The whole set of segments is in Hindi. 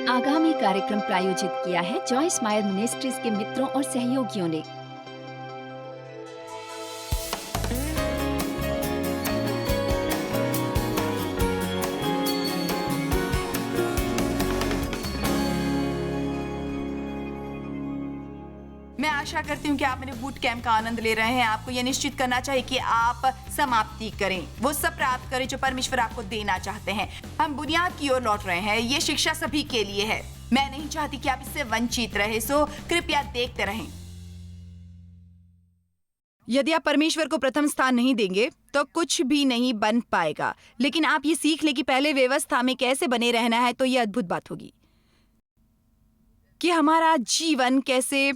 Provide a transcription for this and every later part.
आगामी कार्यक्रम प्रायोजित किया है जॉयस मायर मिनिस्ट्रीज के मित्रों और सहयोगियों ने। मैं आशा करती हूँ कि आप मेरे बूट कैंप का आनंद ले रहे हैं। आपको यह निश्चित करना चाहिए कि आप समाप्ति करें, वो सब प्राप्त करें जो परमेश्वर आपको देना चाहते हैं। हम बुनियाद की ओर लौट रहे हैं। ये शिक्षा सभी के लिए है। मैं नहीं चाहती कि आप इससे वंचित रहे, सो कृपया देखते रहें। यदि आप परमेश्वर को प्रथम स्थान नहीं देंगे तो कुछ भी नहीं बन पाएगा। लेकिन आप ये सीख ले कि पहले व्यवस्था में कैसे बने रहना है, तो ये अद्भुत बात होगी कि हमारा जीवन कैसे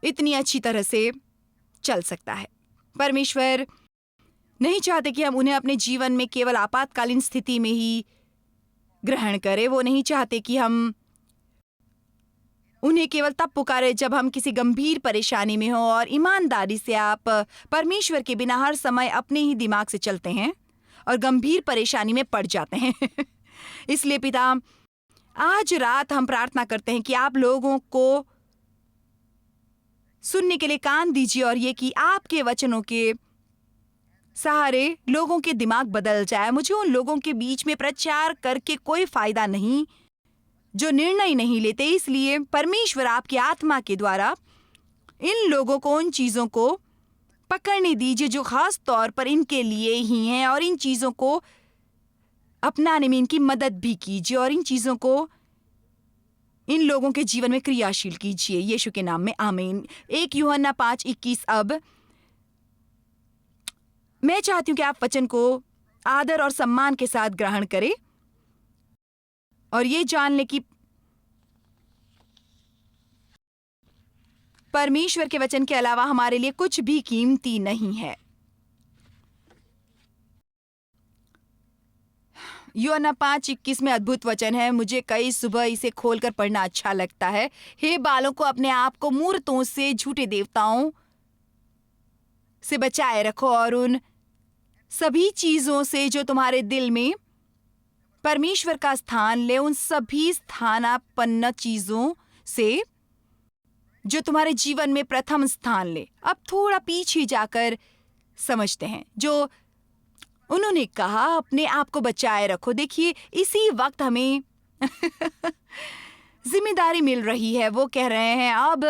इतनी अच्छी तरह से चल सकता है। परमेश्वर नहीं चाहते कि हम उन्हें अपने जीवन में केवल आपातकालीन स्थिति में ही ग्रहण करें। वो नहीं चाहते कि हम उन्हें केवल तब पुकारे जब हम किसी गंभीर परेशानी में हो। और ईमानदारी से आप परमेश्वर के बिना हर समय अपने ही दिमाग से चलते हैं और गंभीर परेशानी में पड़ जाते हैं। इसलिए पिता, आज रात हम प्रार्थना करते हैं कि आप लोगों को सुनने के लिए कान दीजिए और ये कि आपके वचनों के सहारे लोगों के दिमाग बदल जाए। मुझे उन लोगों के बीच में प्रचार करके कोई फायदा नहीं जो निर्णय नहीं लेते। इसलिए परमेश्वर आपकी आत्मा के द्वारा इन लोगों को उन चीजों को पकड़ने दीजिए जो खास तौर पर इनके लिए ही हैं, और इन चीजों को अपनाने में इनकी मदद भी कीजिए और इन चीजों को इन लोगों के जीवन में क्रियाशील कीजिए, यीशु के नाम में आमीन। 1 यूहन्ना 5:21। अब मैं चाहती हूँ कि आप वचन को आदर और सम्मान के साथ ग्रहण करें और ये जान लें कि परमेश्वर के वचन के अलावा हमारे लिए कुछ भी कीमती नहीं है। यूहन्ना 5:21 में अद्भुत वचन है। मुझे कई सुबह इसे खोलकर पढ़ना अच्छा लगता है। हे बालों को अपने आप को मूर्तों से, झूठे देवताओं से बचाए रखो और उन सभी चीजों से जो तुम्हारे दिल में परमेश्वर का स्थान ले, उन सभी स्थानापन्न चीजों से जो तुम्हारे जीवन में प्रथम स्थान ले। अब थोड़ा पीछे जाकर समझते हैं जो उन्होंने कहा, अपने आप को बचाए रखो। देखिए, इसी वक्त हमें जिम्मेदारी मिल रही है। वो कह रहे हैं, अब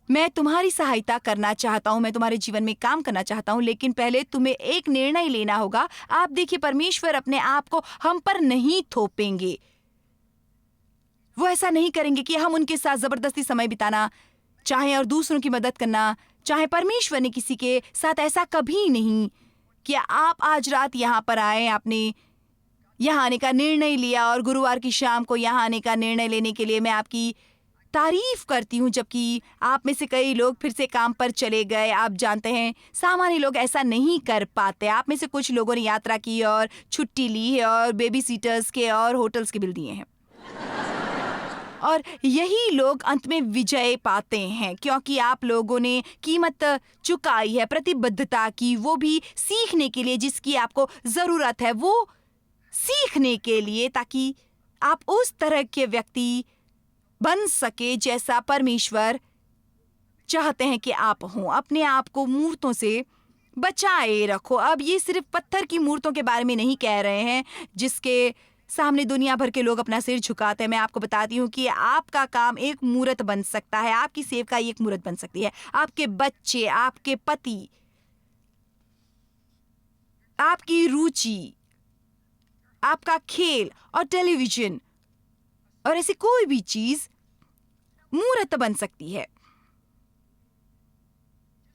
मैं तुम्हारी सहायता करना चाहता हूं, मैं तुम्हारे जीवन में काम करना चाहता हूं, लेकिन पहले तुम्हें एक निर्णय लेना होगा। आप देखिए, परमेश्वर अपने आप को हम पर नहीं थोपेंगे। वो ऐसा नहीं करेंगे कि हम उनके साथ जबरदस्ती समय बिताना चाहें और दूसरों की मदद करना चाहे। परमेश्वर ने किसी के साथ ऐसा कभी नहीं कि आप आज रात यहाँ पर आए, आपने यहाँ आने का निर्णय लिया और गुरुवार की शाम को यहाँ आने का निर्णय लेने के लिए मैं आपकी तारीफ करती हूँ, जबकि आप में से कई लोग फिर से काम पर चले गए। आप जानते हैं, सामान्य लोग ऐसा नहीं कर पाते। आप में से कुछ लोगों ने यात्रा की और छुट्टी ली है और बेबी सीटर्स के और होटल्स के बिल दिए हैं, और यही लोग अंत में विजय पाते हैं क्योंकि आप लोगों ने कीमत चुकाई है प्रतिबद्धता की, वो भी सीखने के लिए जिसकी आपको जरूरत है, वो सीखने के लिए, ताकि आप उस तरह के व्यक्ति बन सके जैसा परमेश्वर चाहते हैं कि आप हों। अपने आप को मूर्तों से बचाए रखो। अब ये सिर्फ पत्थर की मूर्तों के बारे में नहीं कह रहे हैं जिसके सामने दुनिया भर के लोग अपना सिर झुकाते हैं। मैं आपको बताती हूँ कि आपका काम एक मूर्त बन सकता है, आपकी सेवका एक मूर्त बन सकती है। आपके बच्चे, आपके पति, आपकी रुचि, आपका खेल और टेलीविजन और ऐसी कोई भी चीज मूर्त बन सकती है।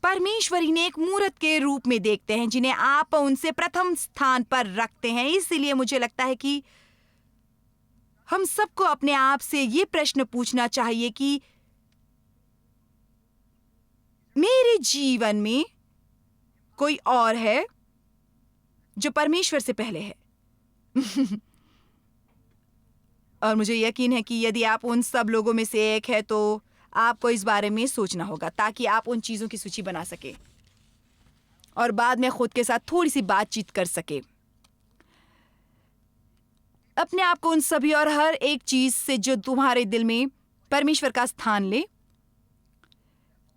परमेश्वर इन्हें एक मूर्त के रूप में देखते हैं जिन्हें आप उनसे प्रथम स्थान पर रखते हैं। इसलिए मुझे लगता है कि हम सबको अपने आप से ये प्रश्न पूछना चाहिए कि मेरे जीवन में कोई और है जो परमेश्वर से पहले है। और मुझे यकीन है कि यदि आप उन सब लोगों में से एक है तो आपको इस बारे में सोचना होगा ताकि आप उन चीजों की सूची बना सके और बाद में खुद के साथ थोड़ी सी बातचीत कर सके। अपने आप को उन सभी और हर एक चीज से जो तुम्हारे दिल में परमेश्वर का स्थान ले।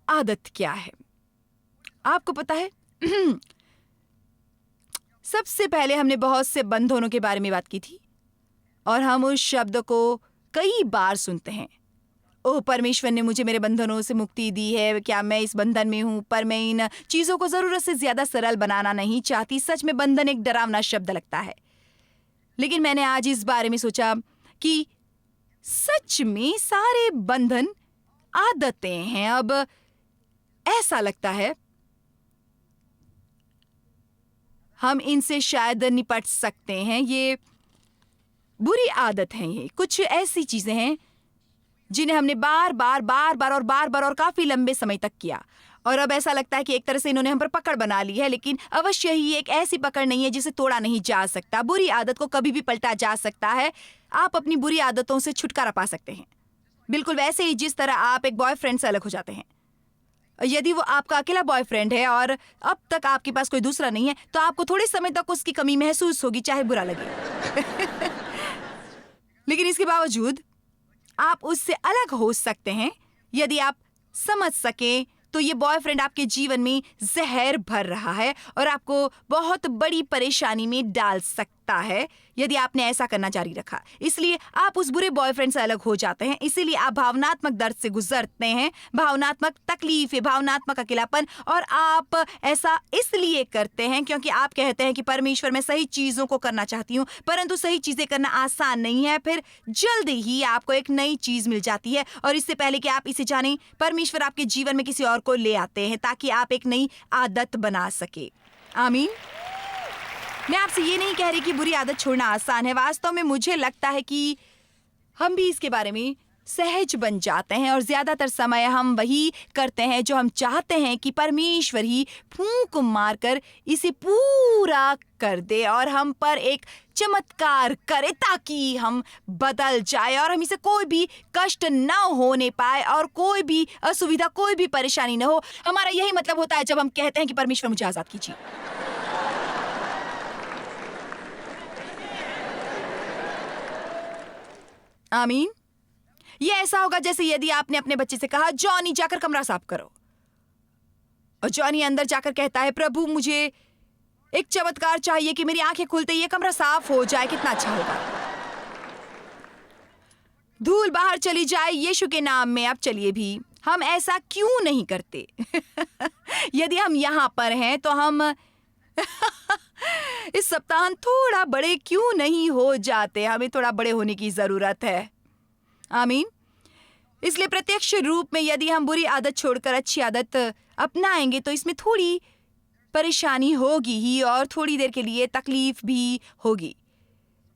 आदत क्या है आपको पता है? सबसे पहले हमने बहुत से बंधनों के बारे में बात की थी और हम उस शब्द को कई बार सुनते हैं। ओह, परमेश्वर ने मुझे मेरे बंधनों से मुक्ति दी है, क्या मैं इस बंधन में हूं? पर मैं इन चीजों को जरूरत से ज्यादा सरल बनाना नहीं चाहती। सच में बंधन एक डरावना शब्द लगता है, लेकिन मैंने आज इस बारे में सोचा कि सच में सारे बंधन आदतें हैं। अब ऐसा लगता है हम इनसे शायद निपट सकते हैं। ये बुरी आदत है, ये कुछ ऐसी चीजें हैं जिन्हें हमने बार बार और काफी लंबे समय तक किया, और अब ऐसा लगता है कि एक तरह से इन्होंने हम पर पकड़ बना ली है। लेकिन अवश्य ही एक ऐसी पकड़ नहीं है जिसे तोड़ा नहीं जा सकता। बुरी आदत को कभी भी पलटा जा सकता है। आप अपनी बुरी आदतों से छुटकारा पा सकते हैं, बिल्कुल वैसे ही जिस तरह आप एक बॉयफ्रेंड से अलग हो जाते हैं। यदि वो आपका अकेला बॉयफ्रेंड है और अब तक आपके पास कोई दूसरा नहीं है, तो आपको थोड़े समय तक उसकी कमी महसूस होगी, चाहे बुरा लगे। लेकिन इसके बावजूद आप उससे अलग हो सकते हैं। यदि आप समझ सकें तो ये बॉयफ्रेंड आपके जीवन में जहर भर रहा है और आपको बहुत बड़ी परेशानी में डाल सकता है यदि आपने ऐसा करना जारी रखा। इसलिए आप उस बुरे बॉयफ्रेंड से अलग हो जाते हैं। इसीलिए आप भावनात्मक दर्द से गुजरते हैं, भावनात्मक तकलीफ, भावनात्मक अकेलापन, और आप ऐसा इसलिए करते हैं क्योंकि आप कहते हैं कि परमेश्वर, मैं सही चीजों को करना चाहती हूँ, परंतु सही चीजें करना आसान नहीं है। फिर जल्दी ही आपको एक नई चीज मिल जाती है और इससे पहले कि आप इसे जानें, परमेश्वर आपके जीवन में किसी और को ले आते हैं ताकि आप एक नई आदत बना सके। आमीन। मैं आपसे ये नहीं कह रही कि बुरी आदत छोड़ना आसान है। वास्तव में मुझे लगता है कि हम भी इसके बारे में सहज बन जाते हैं और ज्यादातर समय हम वही करते हैं जो हम चाहते हैं कि परमेश्वर ही फूंक मारकर इसे पूरा कर दे और हम पर एक चमत्कार करे ताकि हम बदल जाए और हम इसे कोई भी कष्ट न होने पाए और कोई भी असुविधा, कोई भी परेशानी न हो। हमारा यही मतलब होता है जब हम कहते हैं कि परमेश्वर मुझे आजाद कीजिए। आमीन। ये ऐसा होगा जैसे यदि आपने अपने बच्चे से कहा, जॉनी जाकर कमरा साफ करो, और जॉनी अंदर जाकर कहता है, प्रभु मुझे एक चमत्कार चाहिए कि मेरी आंखें खुलते ये कमरा साफ हो जाए, कितना अच्छा होगा। धूल बाहर चली जाए यीशु के नाम में। अब चलिए भी हम ऐसा क्यों नहीं करते? यदि हम यहां पर हैं तो हम इस सप्ताह थोड़ा बड़े क्यों नहीं हो जाते? हमें थोड़ा बड़े होने की जरूरत है। आमीन। इसलिए प्रत्यक्ष रूप में यदि हम बुरी आदत छोड़कर अच्छी आदत अपनाएंगे तो इसमें थोड़ी परेशानी होगी ही और थोड़ी देर के लिए तकलीफ भी होगी।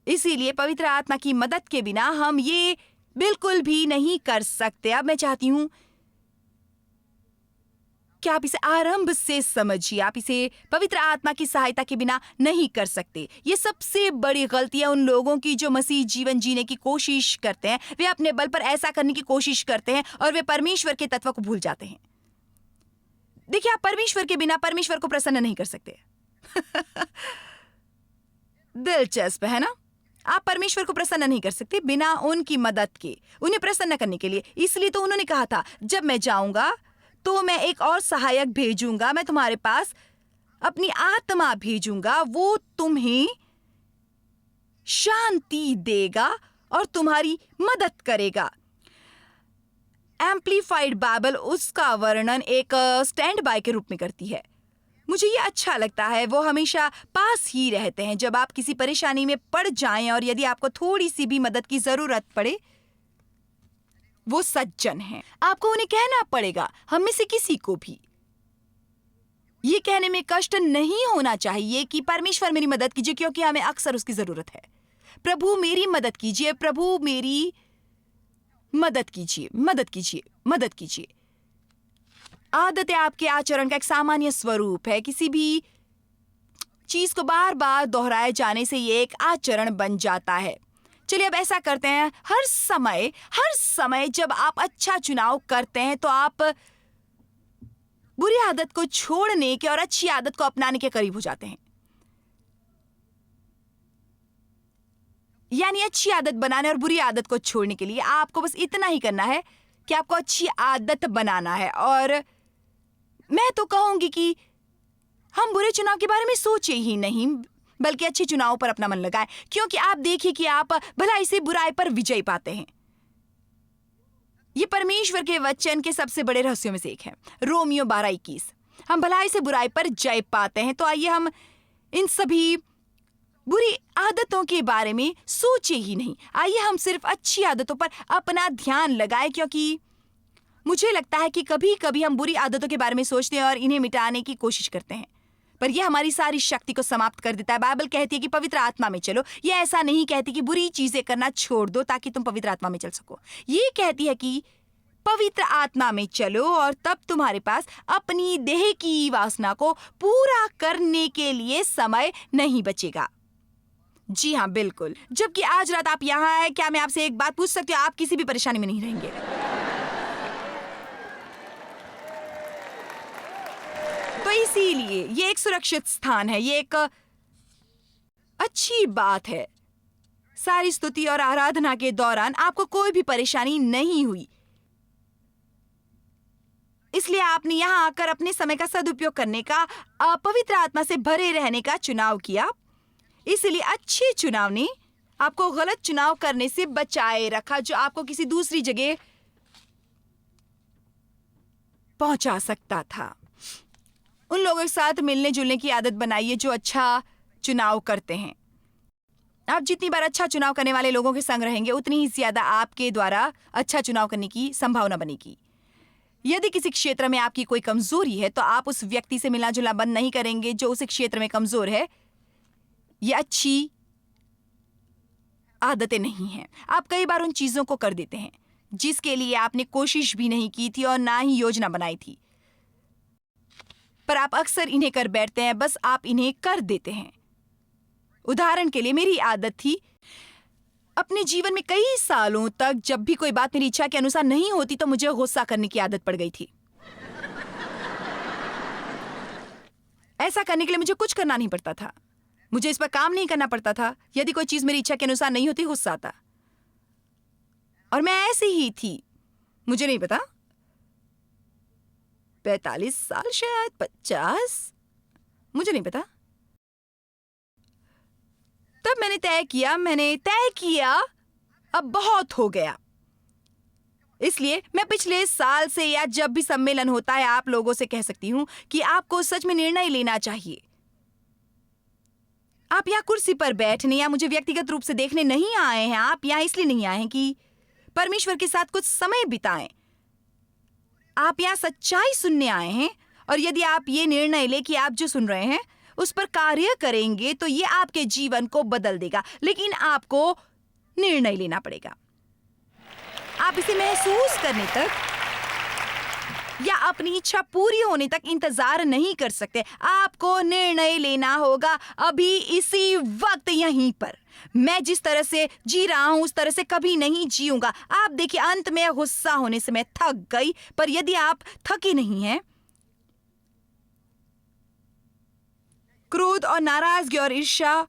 इसीलिए पवित्र आत्मा की मदद के बिना हम ये बिल्कुल भी नहीं कर सकते। अब मैं चाहती हूं कि आप इसे आरंभ से समझिए। आप इसे पवित्र आत्मा की सहायता के बिना नहीं कर सकते। ये सबसे बड़ी गलती है उन लोगों की जो मसीह जीवन जीने की कोशिश करते हैं। वे अपने बल पर ऐसा करने की कोशिश करते हैं और वे परमेश्वर के तत्व को भूल जाते हैं। देखिए, आप परमेश्वर के बिना परमेश्वर को प्रसन्न नहीं कर सकते। दिलचस्प है ना? आप परमेश्वर को प्रसन्न नहीं कर सकते बिना उनकी मदद के, उन्हें प्रसन्न करने के लिए। इसलिए तो उन्होंने कहा था, जब मैं जाऊंगा तो मैं एक और सहायक भेजूंगा, मैं तुम्हारे पास अपनी आत्मा भेजूंगा, वो तुम्हें शांति देगा और तुम्हारी मदद करेगा। एम्प्लीफाइड बाइबल उसका वर्णन एक स्टैंड बाय के रूप में करती है। मुझे ये अच्छा लगता है। वो हमेशा पास ही रहते हैं जब आप किसी परेशानी में पड़ जाएं और यदि आपको थोड़ी सी भी मदद की जरूरत पड़े, वो सज्जन हैं। आपको उन्हें कहना पड़ेगा, हम में से किसी को भी ये कहने में कष्ट नहीं होना चाहिए कि परमेश्वर मेरी मदद कीजिए, क्योंकि हमें अक्सर उसकी जरूरत है। प्रभु मेरी मदद कीजिए, प्रभु मेरी मदद कीजिए, मदद कीजिए, मदद कीजिए। आदतें आपके आचरण का एक सामान्य स्वरूप है। किसी भी चीज को बार बार दोहराए जाने से ये एक आचरण बन जाता है। चलिए अब ऐसा करते हैं, हर समय जब आप अच्छा चुनाव करते हैं तो आप बुरी आदत को छोड़ने के और अच्छी आदत को अपनाने के करीब हो जाते हैं। यानी अच्छी आदत बनाने और बुरी आदत को छोड़ने के लिए आपको बस इतना ही करना है कि आपको अच्छी आदत बनाना है। और मैं तो कहूंगी कि हम बुरे चुनाव के बारे में सोचे ही नहीं, बल्कि अच्छे चुनाव पर अपना मन लगाएं, क्योंकि आप देखिए कि आप भलाई से बुराई पर विजय पाते हैं। ये परमेश्वर के वचन के सबसे बड़े रहस्यों में से एक है। रोमियो 12:21। हम भलाई से बुराई पर जय पाते हैं। तो आइए हम इन सभी बुरी आदतों के बारे में सोचे ही नहीं, आइए हम सिर्फ अच्छी आदतों पर अपना ध्यान लगाएं, क्योंकि मुझे लगता है कि कभी कभी हम बुरी आदतों के बारे में सोचते हैं और इन्हें मिटाने की कोशिश करते हैं, पर यह हमारी सारी शक्ति को समाप्त कर देता है। बाइबल कहती है कि पवित्र आत्मा में चलो। यह ऐसा नहीं कहती कि बुरी चीजें करना छोड़ दो ताकि तुम पवित्र आत्मा में चल सको। ये कहती है कि पवित्र आत्मा में चलो और तब तुम्हारे पास अपनी देह की वासना को पूरा करने के लिए समय नहीं बचेगा। जी हाँ, बिल्कुल। जबकि आज रात आप यहाँ हैं, क्या मैं आपसे एक बात पूछ सकती हूँ? आप किसी भी परेशानी में नहीं रहेंगे। तो इसीलिए ये एक सुरक्षित स्थान है, ये एक अच्छी बात है। सारी स्तुति और आराधना के दौरान आपको कोई भी परेशानी नहीं हुई, इसलिए आपने यहाँ आकर अपने समय का सदुपयोग करने का, पवित्र आत्मा से भरे रहने का चुनाव किया। इसलिए अच्छे चुनाव ने आपको गलत चुनाव करने से बचाए रखा, जो आपको किसी दूसरी जगह पहुंचा सकता था। उन लोगों के साथ मिलने जुलने की आदत बनाइए जो अच्छा चुनाव करते हैं। आप जितनी बार अच्छा चुनाव करने वाले लोगों के संग रहेंगे, उतनी ही ज्यादा आपके द्वारा अच्छा चुनाव करने की संभावना बनेगी। यदि किसी क्षेत्र में आपकी कोई कमजोरी है तो आप उस व्यक्ति से मिलना जुलना बंद नहीं करेंगे जो उस क्षेत्र में कमजोर है। ये अच्छी आदतें नहीं हैं। आप कई बार उन चीजों को कर देते हैं जिसके लिए आपने कोशिश भी नहीं की थी और ना ही योजना बनाई थी, पर आप अक्सर इन्हें कर बैठते हैं, बस आप इन्हें कर देते हैं। उदाहरण के लिए मेरी आदत थी अपने जीवन में कई सालों तक, जब भी कोई बात मेरी इच्छा के अनुसार नहीं होती तो मुझे गुस्सा करने की आदत पड़ गई थी। ऐसा करने के लिए मुझे कुछ करना नहीं पड़ता था, मुझे इस पर काम नहीं करना पड़ता था। यदि कोई चीज मेरी इच्छा के अनुसार नहीं होती, गुस्सा आता। और मैं ऐसी ही थी, मुझे नहीं पता, 45 साल शायद 50, मुझे नहीं पता। तब मैंने तय किया अब बहुत हो गया। इसलिए मैं पिछले साल से या जब भी सम्मेलन होता है आप लोगों से कह सकती हूं कि आपको सच में निर्णय लेना चाहिए। आप यहाँ कुर्सी पर बैठने या मुझे व्यक्तिगत रूप से देखने नहीं आए हैं। आप यहाँ इसलिए नहीं आए हैं कि परमेश्वर के साथ कुछ समय बिताएं। आप यहाँ सच्चाई सुनने आए हैं, और यदि आप ये निर्णय ले कि आप जो सुन रहे हैं उस पर कार्य करेंगे तो ये आपके जीवन को बदल देगा। लेकिन आपको निर्णय लेना पड़ेगा। आप इसे महसूस करने तक या अपनी इच्छा पूरी होने तक इंतजार नहीं कर सकते। आपको निर्णय लेना होगा अभी, इसी वक्त, यहीं पर। मैं जिस तरह से जी रहा हूं उस तरह से कभी नहीं जीऊंगा। आप देखिए, अंत में गुस्सा होने से मैं थक गई, पर यदि आप थके नहीं हैं, क्रोध और नाराजगी और ईर्ष्या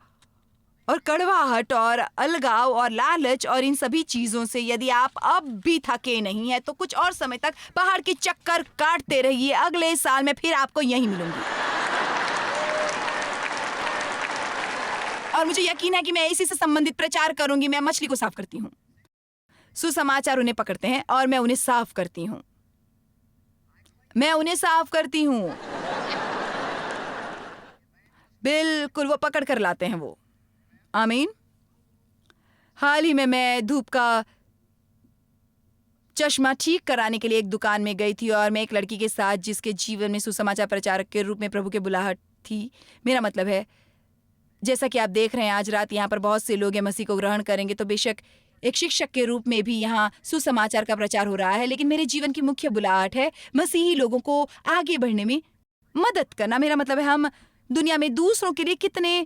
और कड़वाहट और अलगाव और लालच और इन सभी चीजों से यदि आप अब भी थके नहीं हैं तो कुछ और समय तक पहाड़ के चक्कर काटते रहिए। अगले साल मैं फिर आपको यहीं मिलूंगी। और मुझे यकीन है कि मैं इसी से संबंधित प्रचार करूंगी। मैं मछली को साफ करती हूँ, सुसमाचार उन्हें पकड़ते हैं और मैं उन्हें साफ करती हूँ। बिल्कुल, वो पकड़ कर लाते हैं वो। आमीन। हाल ही में मैं धूप का चश्मा ठीक कराने के लिए एक दुकान में गई थी और मैं एक लड़की के साथ जिसके जीवन में सुसमाचार प्रचारक के रूप में प्रभु की बुलाहट थी। मेरा मतलब है, जैसा कि आप देख रहे हैं आज रात यहाँ पर बहुत से लोग मसीह को ग्रहण करेंगे, तो बेशक एक शिक्षक के रूप में भी यहाँ सुसमाचार का प्रचार हो रहा है, लेकिन मेरे जीवन की मुख्य बुलाहट है मसीही लोगों को आगे बढ़ने में मदद करना। मेरा मतलब है हम दुनिया में दूसरों के लिए कितने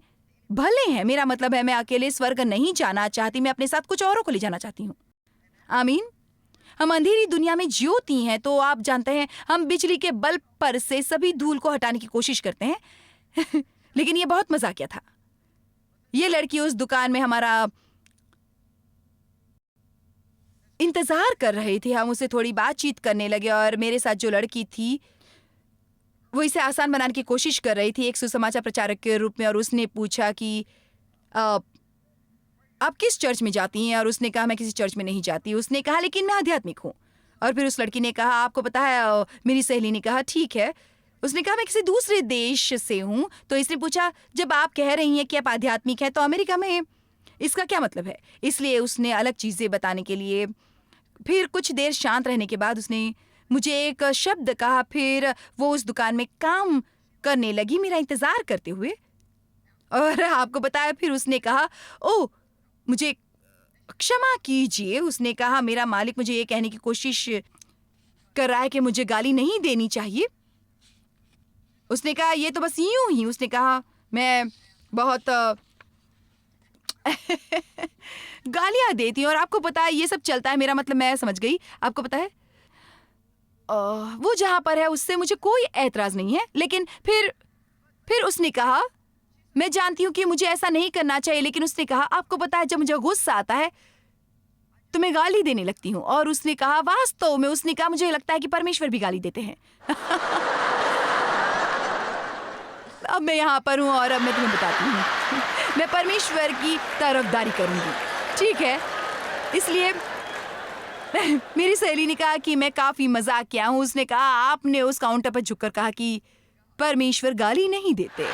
भले हैं। मेरा मतलब है मैं अकेले स्वर्ग नहीं जाना चाहती, मैं अपने साथ कुछ औरों को ले जाना चाहती हूँ। आमीन। हम अंधेरी दुनिया में ज्योति हैं, तो आप जानते हैं हम बिजली के बल्ब पर से सभी धूल को हटाने की कोशिश करते हैं लेकिन ये बहुत मजाकिया था। ये लड़की उस दुकान में हमारा इंतजार कर रहे थे। हम उससे थोड़ी बातचीत करने लगे और मेरे साथ जो लड़की थी वो इसे आसान बनाने की कोशिश कर रही थी एक सुसमाचार प्रचारक के रूप में। और उसने पूछा कि आप किस चर्च में जाती हैं? और उसने कहा मैं किसी चर्च में नहीं जाती। उसने कहा लेकिन मैं आध्यात्मिक हूँ। और फिर उस लड़की ने कहा आपको पता है मेरी सहेली ने कहा ठीक है। उसने कहा मैं किसी दूसरे देश से हूँ। तो इसने पूछा जब आप कह रही हैं कि आप आध्यात्मिक हैं तो अमेरिका में इसका क्या मतलब है? इसलिए उसने अलग चीजें बताने के लिए फिर कुछ देर शांत रहने के बाद उसने मुझे एक शब्द कहा। फिर वो उस दुकान में काम करने लगी मेरा इंतजार करते हुए। और आपको बताया फिर उसने कहा ओह मुझे क्षमा कीजिए। उसने कहा मेरा मालिक मुझे ये कहने की कोशिश कर रहा है कि मुझे गाली नहीं देनी चाहिए। उसने कहा ये तो बस यूं ही। उसने कहा मैं बहुत गालियां देती हूँ और आपको पता है ये सब चलता है। मेरा मतलब मैं समझ गई। आपको पता है वो जहां पर है उससे मुझे कोई ऐतराज नहीं है। लेकिन फिर उसने कहा मैं जानती हूँ कि मुझे ऐसा नहीं करना चाहिए। लेकिन उसने कहा आपको पता है जब मुझे गुस्सा आता है तो मैं गाली देने लगती हूँ। और उसने कहा वास्तव में उसने कहा मुझे लगता है कि परमेश्वर भी गाली देते हैं। अब मैं यहाँ पर हूँ और अब मैं तुम्हें बताती हूँ मैं परमेश्वर की तरफदारी करूंगी, ठीक है? इसलिए मेरी सहेली ने कहा कि मैं काफी मजाक किया हूँ। उसने कहा आपने उस काउंटर पर झुककर कहा कि परमेश्वर गाली नहीं देते।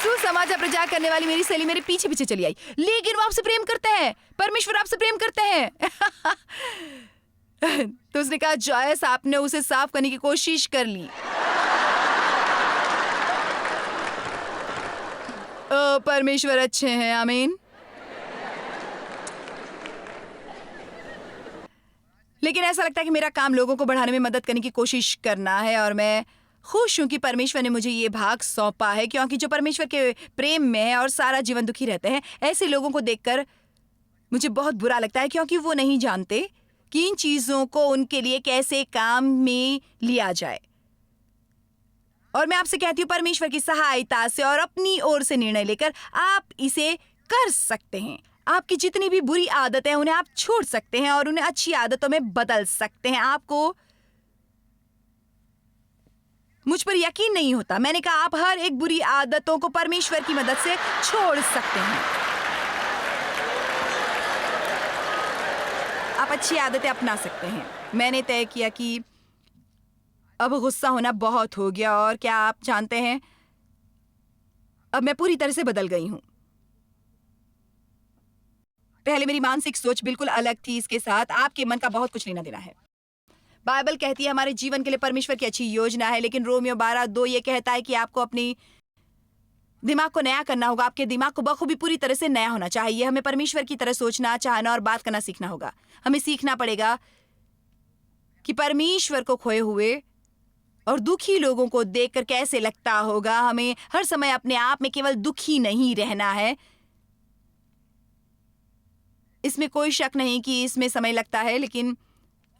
सुसमाचार प्रचार करने वाली मेरी सहेली मेरे पीछे पीछे चली आई। लेकिन वो आपसे प्रेम करते हैं, परमेश्वर आपसे प्रेम करते हैं। तो उसने कहा जॉयस आपने उसे साफ करने की कोशिश कर ली। परमेश्वर अच्छे हैं, आमीन। लेकिन ऐसा लगता है कि मेरा काम लोगों को बढ़ाने में मदद करने की कोशिश करना है। और मैं खुश हूं कि परमेश्वर ने मुझे ये भाग सौंपा है, क्योंकि जो परमेश्वर के प्रेम में है और सारा जीवन दुखी रहते हैं ऐसे लोगों को देखकर मुझे बहुत बुरा लगता है, क्योंकि वो नहीं जानते कि इन चीजों को उनके लिए कैसे काम में लिया जाए। और मैं आपसे कहती हूँ परमेश्वर की सहायता से और अपनी ओर से निर्णय लेकर आप इसे कर सकते हैं। आपकी जितनी भी बुरी आदतें हैं उन्हें आप छोड़ सकते हैं और उन्हें अच्छी आदतों में बदल सकते हैं। आपको मुझ पर यकीन नहीं होता। मैंने कहा आप हर एक बुरी आदतों को परमेश्वर की मदद से छोड़ सकते हैं। आप अच्छी आदतें अपना सकते हैं। मैंने तय किया कि अब गुस्सा होना बहुत हो गया। और क्या आप जानते हैं अब मैं पूरी तरह से बदल गई हूं। पहले मेरी मानसिक सोच बिल्कुल अलग थी। इसके साथ आपके मन का बहुत कुछ लेना देना है। बाइबल कहती है हमारे जीवन के लिए परमेश्वर की अच्छी योजना है। लेकिन रोमियो 12:2 ये कहता है कि आपको अपनी दिमाग को नया करना होगा। आपके दिमाग को बखूबी पूरी तरह से नया होना चाहिए। हमें परमेश्वर की तरह सोचना, चाहना और बात करना सीखना होगा। हमें सीखना पड़ेगा कि परमेश्वर को खोए हुए और दुखी लोगों को देखकर कैसे लगता होगा। हमें हर समय अपने आप में केवल दुखी नहीं रहना है। इसमें कोई शक नहीं कि इसमें समय लगता है, लेकिन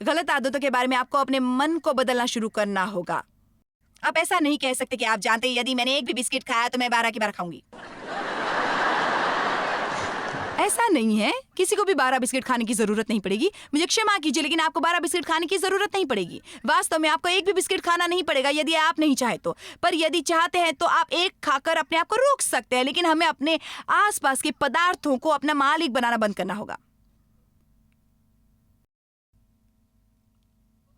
गलत आदतों के बारे में आपको अपने मन को बदलना शुरू करना होगा। आप ऐसा नहीं कह सकते कि आप जानते हैं यदि मैंने एक भी बिस्किट खाया तो मैं 12 की 12 खाऊंगी। ऐसा नहीं है। किसी को भी 12 बिस्किट खाने की जरूरत नहीं पड़ेगी। मुझे क्षमा कीजिए, लेकिन आपको 12 बिस्किट खाने की जरूरत नहीं पड़ेगी। वास्तव में आपको एक भी बिस्किट खाना नहीं पड़ेगा यदि आप नहीं चाहे तो। पर यदि चाहते हैं तो आप एक खाकर अपने आप को रोक सकते हैं। लेकिन हमें अपने आसपास के पदार्थों को अपना मालिक बनाना बंद करना होगा।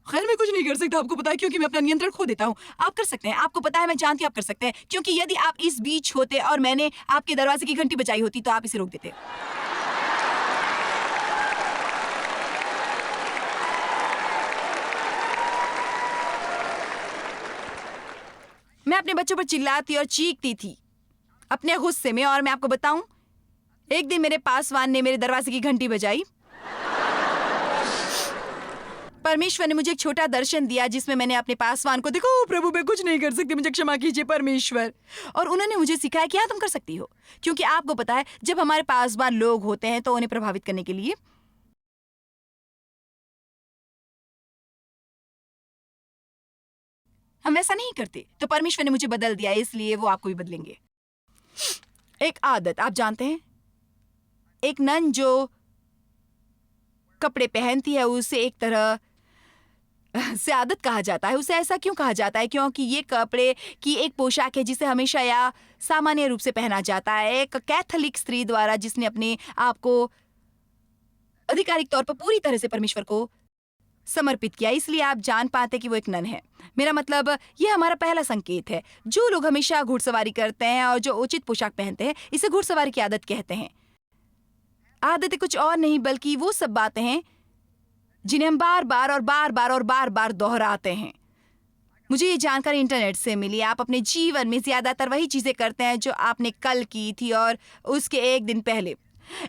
खैर मैं कुछ नहीं कर सकता, आपको पता है, क्योंकि मैं अपना नियंत्रण खो देता हूँ। आप कर सकते हैं, आपको पता है, मैं जानती हूँ आप कर सकते हैं। क्योंकि यदि आप इस बीच होते और मैंने आपके दरवाजे की घंटी बजाई होती तो आप इसे रोक देते। मैं अपने बच्चों पर चिल्लाती और चीखती थी अपने गुस्से में। और मैं आपको बताऊं, एक दिन मेरे पासवान ने मेरे दरवाजे की घंटी बजाई। परमेश्वर ने मुझे एक छोटा दर्शन दिया जिसमें मैंने अपने पासवान को, देखो प्रभु मैं कुछ नहीं कर सकती, मुझे क्षमा कीजिए परमेश्वर। और उन्होंने मुझे सिखाया कि हाँ तुम कर सकती हो। क्योंकि आपको पता है जब हमारे पासवान लोग होते हैं तो उन्हें प्रभावित करने के लिए हम वैसा नहीं करते, तो परमेश्वर ने मुझे बदल दिया, इसलिए वो आपको भी बदलेंगे। एक आदत, आप जानते हैं, एक नन जो कपड़े पहनती है उसे एक तरह से आदत कहा जाता है। उसे ऐसा क्यों कहा जाता है? क्योंकि ये कपड़े की एक पोशाक है जिसे हमेशा या सामान्य रूप से पहना जाता है, एक कैथोलिक स्त्री द्वारा जिसने अपने आप को आधिकारिक तौर पर पूरी तरह से परमेश्वर को समर्पित किया। इसलिए आप जान पाते कि वो एक नन है। मेरा मतलब, ये हमारा पहला संकेत है। जो लोग हमेशा घुड़सवारी करते हैं और जो उचित पोशाक पहनते हैं, इसे घुड़सवारी की आदत कहते हैं। आदतें कुछ और नहीं बल्कि वो सब बातें हैं जिन्हें हम बार बार दोहराते हैं। मुझे ये जानकारी इंटरनेट से मिली। आप अपने जीवन में ज्यादातर वही चीजें करते हैं जो आपने कल की थी और उसके एक दिन पहले।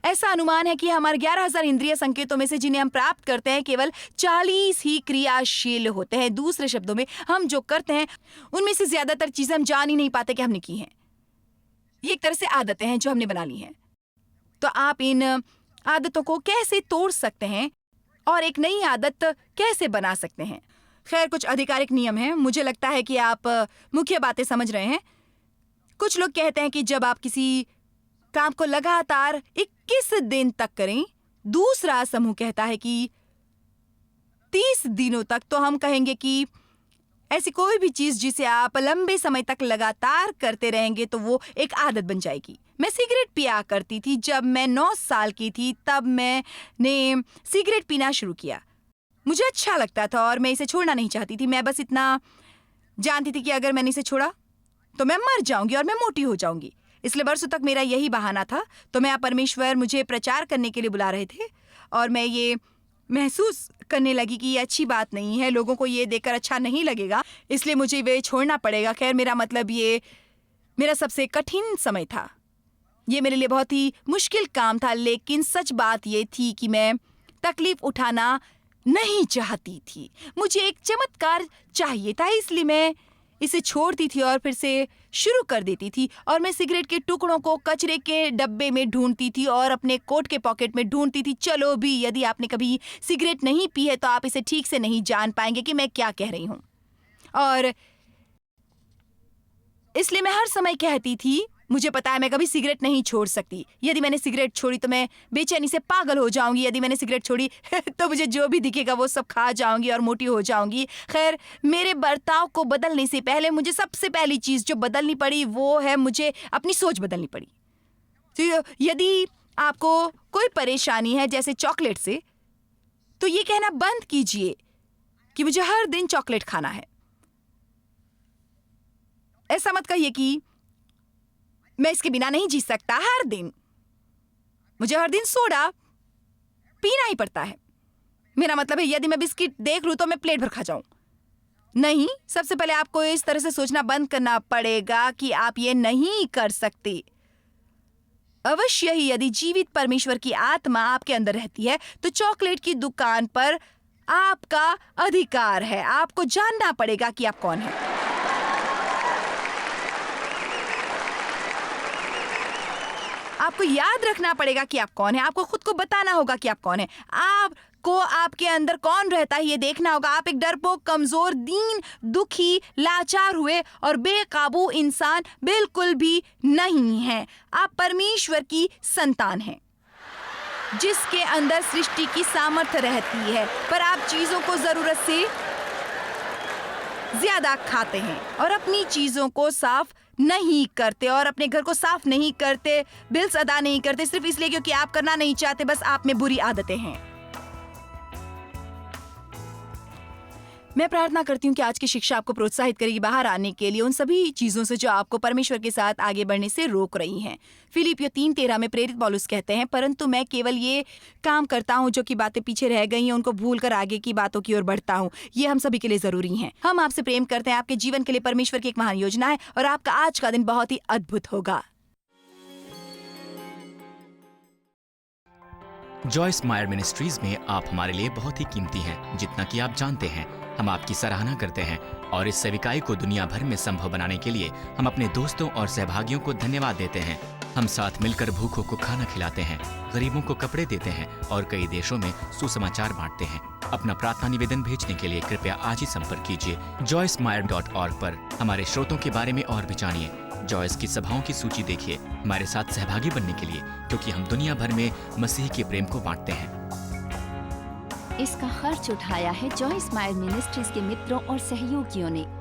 ऐसा अनुमान है कि हमारे 11,000 इंद्रिय संकेतों में से जिन्हें हम प्राप्त करते हैं, केवल 40 ही क्रियाशील होते हैं। दूसरे शब्दों में, हम जो करते हैं उनमें से ज्यादातर चीजें हम जान ही नहीं पाते कि हमने की हैं। ये एक तरह से आदतें हैं जो हमने बना ली हैं। तो आप इन आदतों को कैसे तोड़ सकते हैं और एक नई आदत कैसे बना सकते हैं? खैर, कुछ आधिकारिक नियम हैं। मुझे लगता है कि आप मुख्य बातें समझ रहे हैं। कुछ लोग कहते हैं कि जब आप किसी काम को लगातार 21 दिन तक करें, दूसरा समूह कहता है कि 30 दिनों तक, तो हम कहेंगे कि ऐसी कोई भी चीज जिसे आप लंबे समय तक लगातार करते रहेंगे तो वो एक आदत बन जाएगी। मैं सिगरेट पिया करती थी। जब मैं 9 साल की थी तब मैंने सिगरेट पीना शुरू किया। मुझे अच्छा लगता था और मैं इसे छोड़ना नहीं चाहती थी। मैं बस इतना जानती थी कि अगर मैंने इसे छोड़ा तो मैं मर जाऊंगी और मैं मोटी हो जाऊंगी। इसलिए वर्षों तक मेरा यही बहाना था। तो मैं परमेश्वर मुझे प्रचार करने के लिए बुला रहे थे और मैं ये महसूस करने लगी कि ये अच्छी बात नहीं है, लोगों को ये देखकर अच्छा नहीं लगेगा, इसलिए मुझे वे छोड़ना पड़ेगा। खैर, मेरा मतलब, ये मेरा सबसे कठिन समय था। ये मेरे लिए बहुत ही मुश्किल काम था, लेकिन सच बात ये थी कि मैं तकलीफ उठाना नहीं चाहती थी। मुझे एक चमत्कार चाहिए था, इसलिए मैं इसे छोड़ती थी और फिर से शुरू कर देती थी। और मैं सिगरेट के टुकड़ों को कचरे के डब्बे में ढूंढती थी और अपने कोट के पॉकेट में ढूंढती थी। चलो भी, यदि आपने कभी सिगरेट नहीं पी है तो आप इसे ठीक से नहीं जान पाएंगे कि मैं क्या कह रही हूँ। और इसलिए मैं हर समय कहती थी, मुझे पता है मैं कभी सिगरेट नहीं छोड़ सकती। यदि मैंने सिगरेट छोड़ी तो मैं बेचैनी से पागल हो जाऊंगी। यदि मैंने सिगरेट छोड़ी तो मुझे जो भी दिखेगा वो सब खा जाऊंगी और मोटी हो जाऊंगी। खैर, मेरे बर्ताव को बदलने से पहले मुझे सबसे पहली चीज जो बदलनी पड़ी वो है मुझे अपनी सोच बदलनी पड़ी। तो यदि आपको कोई परेशानी है जैसे चॉकलेट से, तो ये कहना बंद कीजिए कि मुझे हर दिन चॉकलेट खाना है। ऐसा मत कहिए कि मैं इसके बिना नहीं जी सकता। हर दिन मुझे हर दिन सोडा पीना ही पड़ता है। मेरा मतलब है, यदि मैं बिस्किट देख लूं तो मैं प्लेट भर खा जाऊं। नहीं, सबसे पहले आपको इस तरह से सोचना बंद करना पड़ेगा कि आप ये नहीं कर सकते। अवश्य ही यदि जीवित परमेश्वर की आत्मा आपके अंदर रहती है तो चॉकलेट की दुकान पर आपका अधिकार है। आपको जानना पड़ेगा कि आप कौन हैं। आपको याद रखना पड़ेगा कि आप कौन है। आपको खुद को बताना होगा कि आप कौन है। आपको आपके अंदर कौन रहता है ये देखना होगा। आप एक डरपोक, कमजोर, दीन, दुखी, लाचार हुए और बेकाबू इंसान बिल्कुल भी नहीं हैं। आप परमेश्वर की संतान हैं जिसके अंदर सृष्टि की सामर्थ्य रहती है, पर आप चीजों को जरूरत से ज्यादा खाते हैं और अपनी चीजों को साफ नहीं करते और अपने घर को साफ नहीं करते, बिल्स अदा नहीं करते, सिर्फ इसलिए क्योंकि आप करना नहीं चाहते। बस आप में बुरी आदतें हैं। मैं प्रार्थना करती हूँ कि आज की शिक्षा आपको प्रोत्साहित करेगी बाहर आने के लिए उन सभी चीजों से जो आपको परमेश्वर के साथ आगे बढ़ने से रोक रही हैं। फिलिपियों 3:13 में प्रेरित पौलुस कहते हैं, परंतु मैं केवल ये काम करता हूँ जो कि बातें पीछे रह गई हैं उनको भूलकर आगे की बातों की ओर बढ़ता हूँ। ये हम सभी के लिए जरूरी है। हम आपसे प्रेम करते हैं। आपके जीवन के लिए परमेश्वर की एक महान योजना है और आपका आज का दिन बहुत ही अद्भुत होगा। जॉयस मायर मिनिस्ट्रीज में आप हमारे लिए बहुत ही कीमती हैं, जितना कि आप जानते हैं। हम आपकी सराहना करते हैं और इस सेविकाई को दुनिया भर में संभव बनाने के लिए हम अपने दोस्तों और सहभागियों को धन्यवाद देते हैं। हम साथ मिलकर भूखों को खाना खिलाते हैं, गरीबों को कपड़े देते हैं और कई देशों में सुसमाचार बांटते हैं। अपना प्रार्थना निवेदन भेजने के लिए कृपया आज ही संपर्क कीजिए joycemeyer.org पर। हमारे स्रोतों के बारे में और भी जानिए। जॉयस की सभाओं की सूची देखिए हमारे साथ सहभागी बनने के लिए, क्योंकि हम दुनिया भर में मसीह के प्रेम को बांटते हैं। इसका खर्च उठाया है जॉयस मायर मिनिस्ट्रीज के मित्रों और सहयोगियों ने।